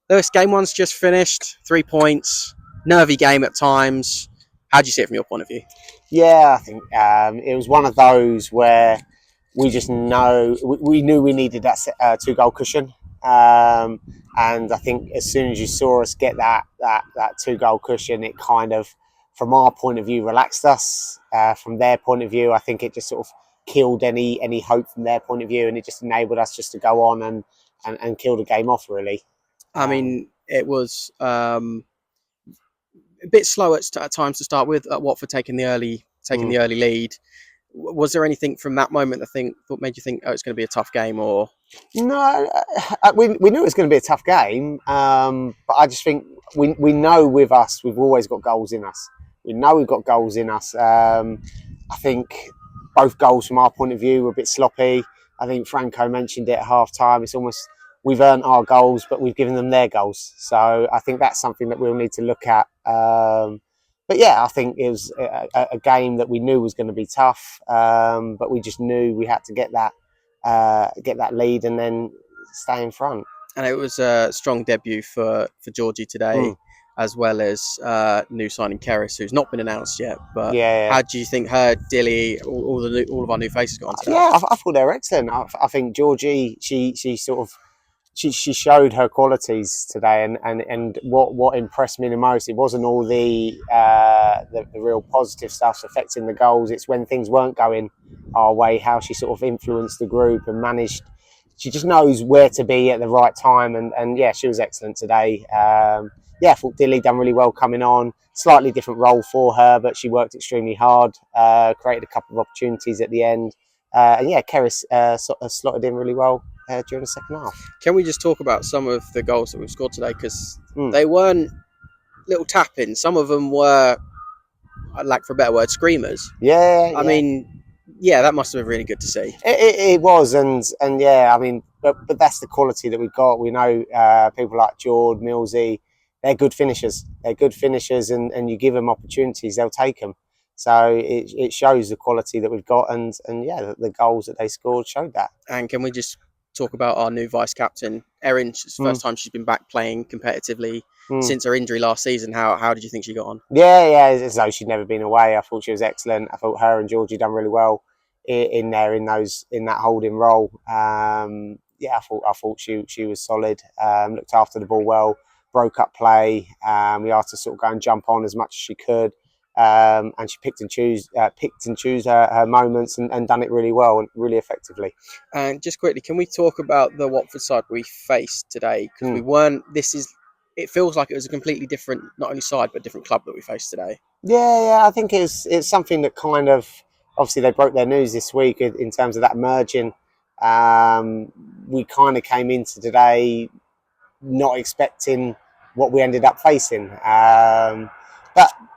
Lewis, game one's just finished. 3 points. Nervy game at times. How do you see it from your point of view? Yeah, I think it was one of those where we just we knew we needed that 2-goal cushion, and I think as soon as you saw us get that 2-goal cushion, it kind of, from our point of view, relaxed us. From their point of view, I think it just sort of killed any hope from their point of view, and it just enabled us just to go on and kill the game off, really. I mean, it was a bit slow at times to start with. Watford taking the early lead. Was there anything from that moment that made you think, oh, it's going to be a tough game? Or no, we knew it was going to be a tough game, but I just think we know with us, we've always got goals in us. We know we've got goals in us. I think both goals from our point of view were a bit sloppy. I think Franco mentioned it at half time. It's almost, we've earned our goals, but we've given them their goals. So I think that's something that we'll need to look at. But yeah, I think it was a game that we knew was going to be tough, but we just knew we had to get that lead and then stay in front. And it was a strong debut for Georgie today, as well as new signing Keris, who's not been announced yet. But yeah, how do you think her, Dilly, all of our new faces got on today? Yeah, I thought they were excellent. I think Georgie, she showed her qualities today, and what impressed me the most, it wasn't all the real positive stuff affecting the goals. It's when things weren't going our way, how she sort of influenced the group and managed. She just knows where to be at the right time, and yeah, she was excellent today. I thought Dilly done really well coming on. Slightly different role for her, but she worked extremely hard. Created a couple of opportunities at the end, and yeah, Keris slotted in really well during the second half. Can we just talk about some of the goals that we've scored today? Because they weren't little tap-ins. Some of them were, like for a better word, screamers. I mean, yeah, that must have been really good to see. It was, and yeah, I mean, but that's the quality that we've got. We know people like Jord, Millsy, they're good finishers. They're good finishers, and you give them opportunities, they'll take them. So it shows the quality that we've got, and yeah, the goals that they scored showed that. And can we just talk about our new vice captain, Erin? It's the first time she's been back playing competitively since her injury last season. How did you think she got on? Yeah, as though she'd never been away. I thought she was excellent. I thought her and Georgie done really well in that holding role. I thought she was solid. Looked after the ball well. Broke up play. We asked her to sort of go and jump on as much as she could. And she picked and chose her moments and done it really well and really effectively. And just quickly, can we talk about the Watford side we faced today? Because we weren't. It feels like it was a completely different, not only side but different club that we faced today. Yeah, I think it's something that kind of, obviously they broke their news this week in terms of that merging. We kind of came into today not expecting what we ended up facing.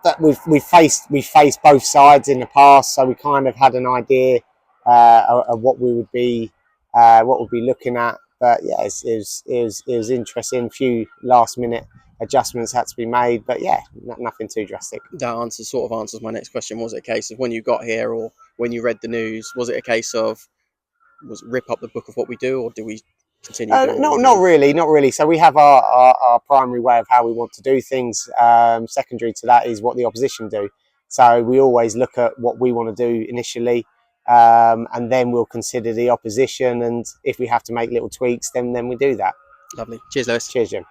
But we faced both sides in the past, so we kind of had an idea of what we would be looking at. But yeah, it was interesting. A few last minute adjustments had to be made, but yeah, nothing too drastic. That answers my next question. Was it a case of when you got here or when you read the news? Was it a case of rip up the book of what we do, or do we continue? Not really. So we have our primary way of how we want to do things. Secondary to that is what the opposition do. So we always look at what we want to do initially, and then we'll consider the opposition. And if we have to make little tweaks, then we do that. Lovely. Cheers, Lewis. Cheers, Jim.